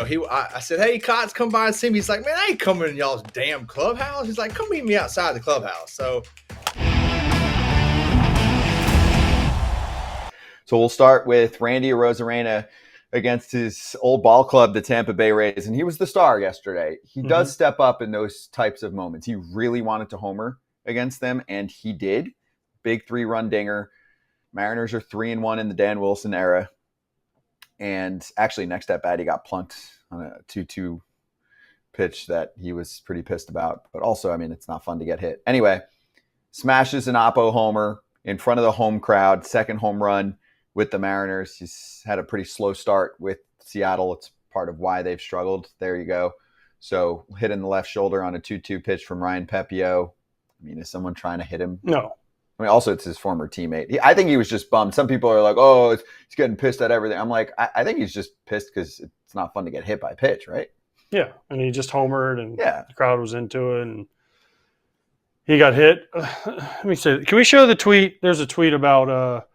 I said, hey, Cots, come by and see me. He's like, man, I ain't coming in y'all's damn clubhouse. He's like, come meet me outside the clubhouse. So we'll start with Randy Arozarena against his old ball club, the Tampa Bay Rays, and he was the star yesterday. He does step up in those types of moments. He really wanted to homer against them, and he did. Big 3-run dinger. Mariners are 3-1 in the Dan Wilson era. And actually, next at bat, he got plunked on a 2-2 pitch that he was pretty pissed about. But also, I mean, it's not fun to get hit. Anyway, smashes an Oppo homer in front of the home crowd, second home run with the Mariners. He's had a pretty slow start with Seattle. It's part of why they've struggled. There you go. So hit in the left shoulder on a 2-2 pitch from Ryan Pepio. I mean, is someone trying to hit him? No. I mean, also, it's his former teammate. I think he was just bummed. Some people are like, oh, he's getting pissed at everything. I'm like, I think he's just pissed because it's not fun to get hit by a pitch, right? Yeah, and he just homered, and the crowd was into it, and he got hit. Let me say, can we show the tweet? There's a tweet about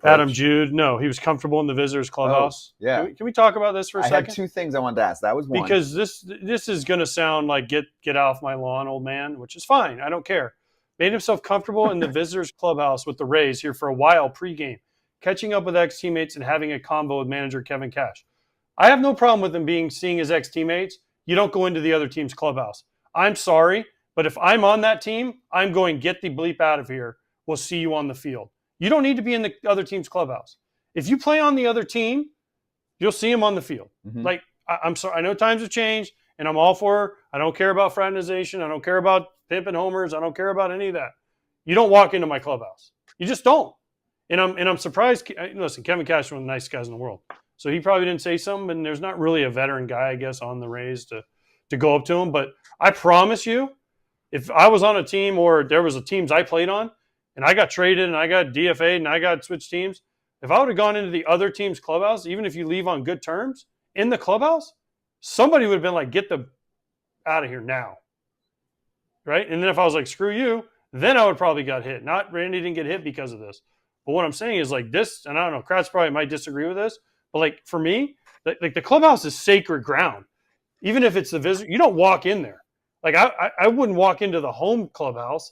Adam Jude. No, he was comfortable in the visitors' clubhouse. Oh, yeah. Can we talk about this for a second? I had two things I wanted to ask. That was one. Because this is going to sound like get off my lawn, old man, which is fine. I don't care. Made himself comfortable in the visitors' clubhouse with the Rays here for a while pregame, catching up with ex-teammates and having a convo with manager Kevin Cash. I have no problem with him seeing his ex-teammates. You don't go into the other team's clubhouse. I'm sorry, but if I'm on that team, I'm going, get the bleep out of here. We'll see you on the field. You don't need to be in the other team's clubhouse. If you play on the other team, you'll see him on the field. Like, I'm sorry. I know times have changed, and I'm all for, I don't care about fraternization. I don't care about pimping homers. I don't care about any of that. You don't walk into my clubhouse. You just don't. And I'm surprised. Listen, Kevin Cash is one of the nicest guys in the world. So he probably didn't say something, and there's not really a veteran guy, I guess, on the Rays to go up to him. But I promise you, if I was on a team or there was a teams I played on, and I got traded and I got DFA'd and I got switched teams, if I would have gone into the other team's clubhouse, even if you leave on good terms, in the clubhouse, somebody would have been like, get the out of here now. Right? And then if I was like, screw you, then I would probably got hit. Not Randy didn't get hit because of this. But what I'm saying is like this, and I don't know, Kratz probably might disagree with this, but like for me, like the clubhouse is sacred ground. Even if it's the visitor, you don't walk in there. Like I wouldn't walk into the home clubhouse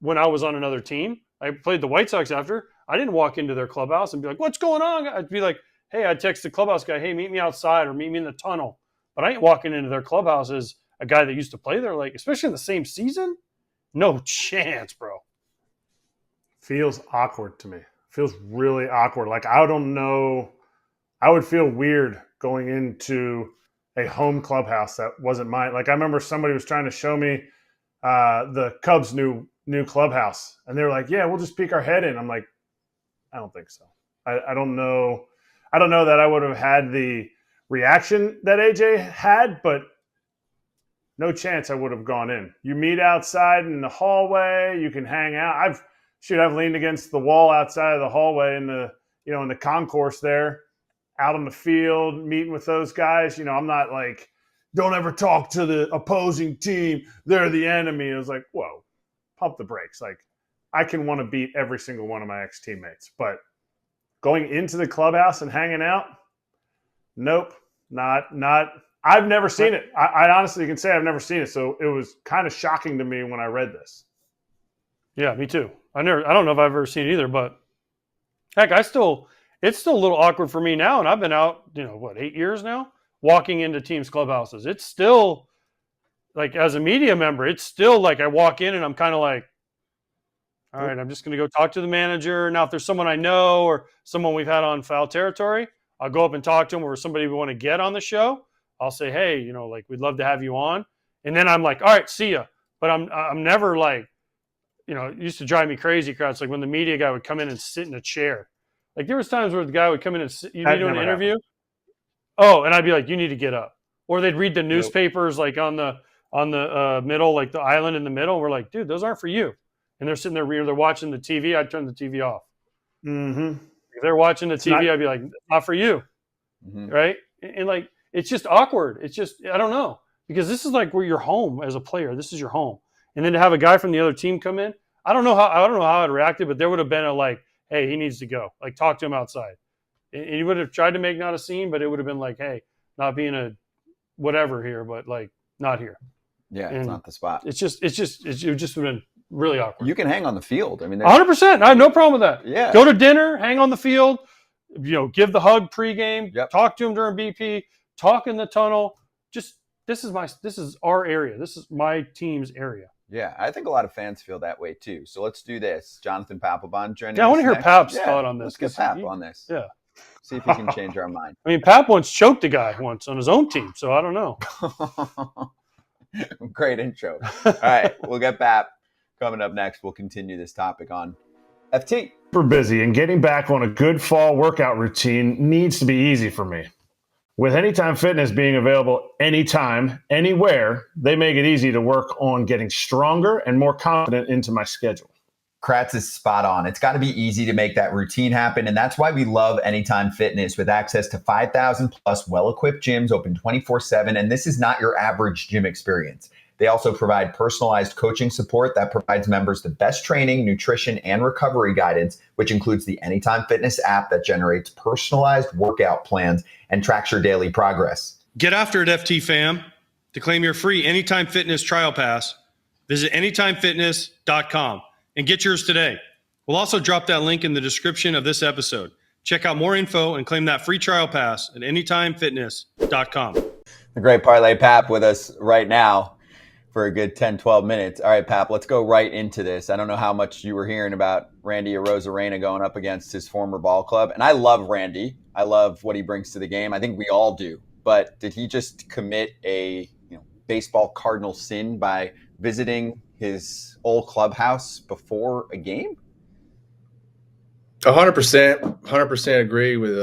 when I was on another team. I played the White Sox after. I didn't walk into their clubhouse and be like, what's going on? I'd be like, hey, I'd text the clubhouse guy, hey, meet me outside or meet me in the tunnel. But I ain't walking into their clubhouse as a guy that used to play there, like, especially in the same season. No chance, bro. Feels awkward to me. Feels really awkward. Like, I don't know. I would feel weird going into a home clubhouse that wasn't mine. Like, I remember somebody was trying to show me the Cubs' new clubhouse. And they were like, yeah, we'll just peek our head in. I'm like, I don't think so. I don't know. I don't know that I would have had the reaction that AJ had, but no chance I would have gone in. You meet outside in the hallway. You can hang out. I've leaned against the wall outside of the hallway in the concourse there, out on the field, meeting with those guys. I'm not like, don't ever talk to the opposing team. They're the enemy. It was like, whoa, pump the brakes. Like, I can want to beat every single one of my ex-teammates, but going into the clubhouse and hanging out, nope, not. I've never seen it. I honestly can say I've never seen it. So it was kind of shocking to me when I read this. Yeah, me too. I don't know if I've ever seen it either, but heck, it's still a little awkward for me now. And I've been out, 8 years now, walking into teams' clubhouses. It's still like, as a media member, it's still like I walk in and I'm kind of like, all right, I'm just going to go talk to the manager. Now, if there's someone I know or someone we've had on foul territory, I'll go up and talk to them, or somebody we want to get on the show. I'll say, hey, we'd love to have you on. And then I'm like, all right, see ya. But I'm never like, it used to drive me crazy, Kratz, like when the media guy would come in and sit in a chair. Like there was times where the guy would come in and sit, you do an interview. Happened. Oh, and I'd be like, you need to get up. Or they'd read the newspapers like on the middle, like the island in the middle. We're like, dude, those aren't for you. And they're sitting there, they're watching the TV. I'd turn the TV off. Mm-hmm. If they're watching the TV, I'd be like, not for you. Mm-hmm. Right? And like, it's just awkward. It's just, I don't know. Because this is like where you're home as a player. This is your home. And then to have a guy from the other team come in, I don't know how I'd reacted, but there would have been a like, hey, he needs to go. Like, talk to him outside. And he would have tried to make not a scene, but it would have been like, hey, not being a whatever here, but like not here. Yeah, And it's not the spot. It just been really awkward. You can hang on the field. I mean, 100%. I have no problem with that. Yeah. Go to dinner, hang on the field, give the hug pregame, Yep. talk to him during BP, talk in the tunnel. Just this is our area. This is my team's area. Yeah, I think a lot of fans feel that way too. So let's do this. Jonathan Papelbon joining us. Yeah, I want to hear next. Pap's thought on this. Let's get Pap on this. Yeah. See if he can change our mind. I mean, Pap once choked a guy once on his own team, so I don't know. Great intro. All right, we'll get Pap coming up next. We'll continue this topic on FT. Super busy, and getting back on a good fall workout routine needs to be easy for me. With Anytime Fitness being available anytime, anywhere, they make it easy to work on getting stronger and more confident into my schedule. Kratz is spot on. It's got to be easy to make that routine happen. And that's why we love Anytime Fitness, with access to 5,000 plus well-equipped gyms open 24/7. And this is not your average gym experience. They also provide personalized coaching support that provides members the best training, nutrition, and recovery guidance, which includes the Anytime Fitness app that generates personalized workout plans and tracks your daily progress. Get after it, FT fam. To claim your free Anytime Fitness trial pass, visit anytimefitness.com and get yours today. We'll also drop that link in the description of this episode. Check out more info and claim that free trial pass at anytimefitness.com. The great Parlay Pap with us right now for a good 10, 12 minutes. All right, Pap, let's go right into this. I don't know how much you were hearing about Randy Arozarena going up against his former ball club. And I love Randy. I love what he brings to the game. I think we all do. But did he just commit a baseball cardinal sin by visiting his old clubhouse before a game? 100% agree with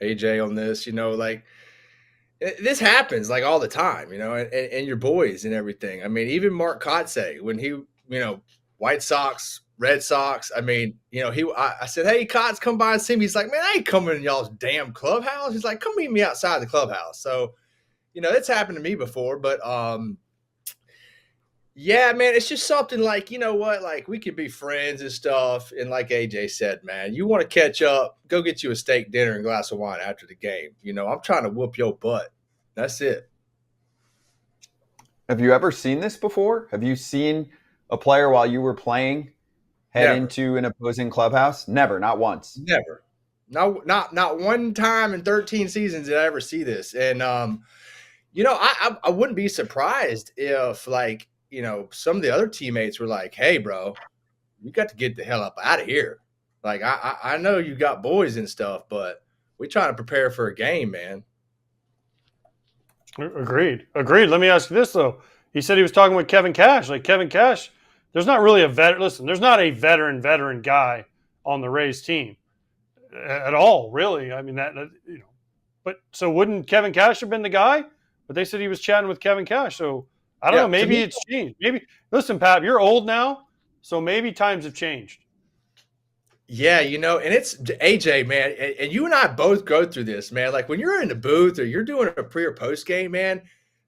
AJ on this. This happens like all the time, and your boys and everything. I mean, even Mark Kotze, when he, White Sox, Red Sox. I mean, I said, hey, Kotz, come by and see me. He's like, man, I ain't coming in y'all's damn clubhouse. He's like, come meet me outside the clubhouse. So, it's happened to me before, but yeah, man, it's just something like, like we could be friends and stuff. And like AJ said, man, you want to catch up, go get you a steak dinner and a glass of wine after the game. I'm trying to whoop your butt. That's it. Have you ever seen this before? Have you seen a player while you were playing head into an opposing clubhouse? Never, not once. Never. No, not one time in 13 seasons did I ever see this. And, I wouldn't be surprised if some of the other teammates were like, hey, bro, you got to get the hell up out of here. Like, I know you got boys and stuff, but we're trying to prepare for a game, man. Agreed. Let me ask you this, though. He said he was talking with Kevin Cash. Like, Kevin Cash, there's not really a veteran. Listen, there's not a veteran guy on the Rays team at all, really. I mean, but so wouldn't Kevin Cash have been the guy? But they said he was chatting with Kevin Cash. So I don't know. Maybe it's changed. Maybe, listen, Pat, you're old now, so maybe times have changed. Yeah, and it's AJ, man, and you and I both go through this, man. Like when you're in the booth or you're doing a pre or post game, man,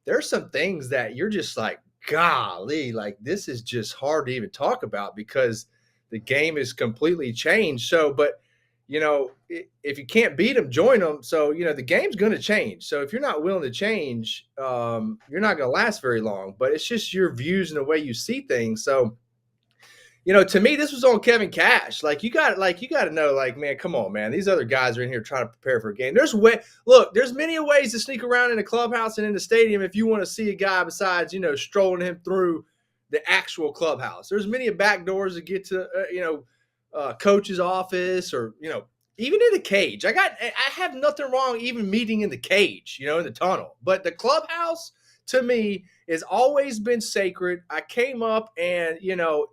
there's some things that you're just like, golly, like this is just hard to even talk about because the game is completely changed. So, but if you can't beat them, join them. So, the game's going to change. So if you're not willing to change, you're not going to last very long. But it's just your views and the way you see things. So, to me, this was on Kevin Cash. Like you got to know, like, man, come on, man. These other guys are in here trying to prepare for a game. There's many ways to sneak around in the clubhouse and in the stadium if you want to see a guy besides, strolling him through the actual clubhouse. There's many back doors to get to, coach's office or, even in the cage. I have nothing wrong even meeting in the cage, in the tunnel. But the clubhouse, to me, has always been sacred. I came up and, in a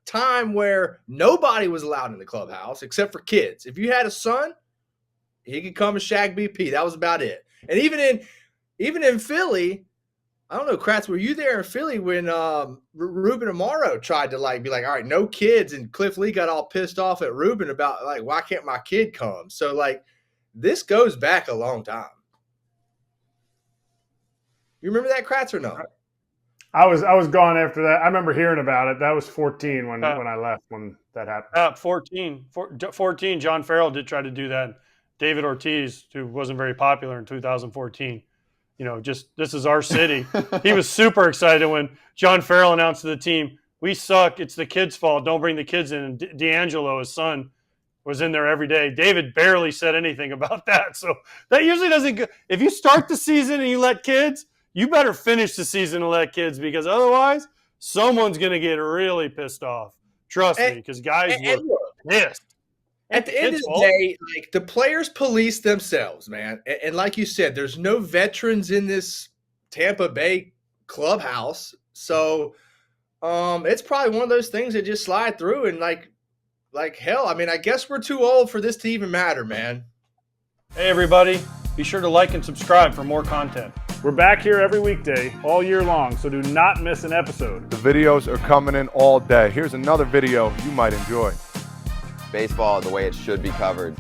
time where nobody was allowed in the clubhouse except for kids. If you had a son, he could come and shag BP. That was about it. And even in Philly, I don't know, Kratz, were you there in Philly when Ruben Amaro tried to be like, all right, no kids, and Cliff Lee got all pissed off at Ruben about like, why can't my kid come? So this goes back a long time. You remember that, Kratz, or no? I was gone after that. I remember hearing about it. That was 14 when I left when that happened. 14. John Farrell did try to do that. David Ortiz, who wasn't very popular in 2014. Just this is our city. He was super excited when John Farrell announced to the team, "We suck. It's the kids' fault. Don't bring the kids in." And D'Angelo, his son, was in there every day. David barely said anything about that. So that usually doesn't go. If you start the season and you let kids, you better finish the season and let kids, because otherwise someone's going to get really pissed off. Trust me, because guys were pissed. At the end of the day, like, the players police themselves, man. And like you said, there's no veterans in this Tampa Bay clubhouse. So it's probably one of those things that just slide through, and like hell, I mean, I guess we're too old for this to even matter, man. Hey, everybody. Be sure to like and subscribe for more content. We're back here every weekday, all year long, so do not miss an episode. The videos are coming in all day. Here's another video you might enjoy. Baseball the way it should be covered.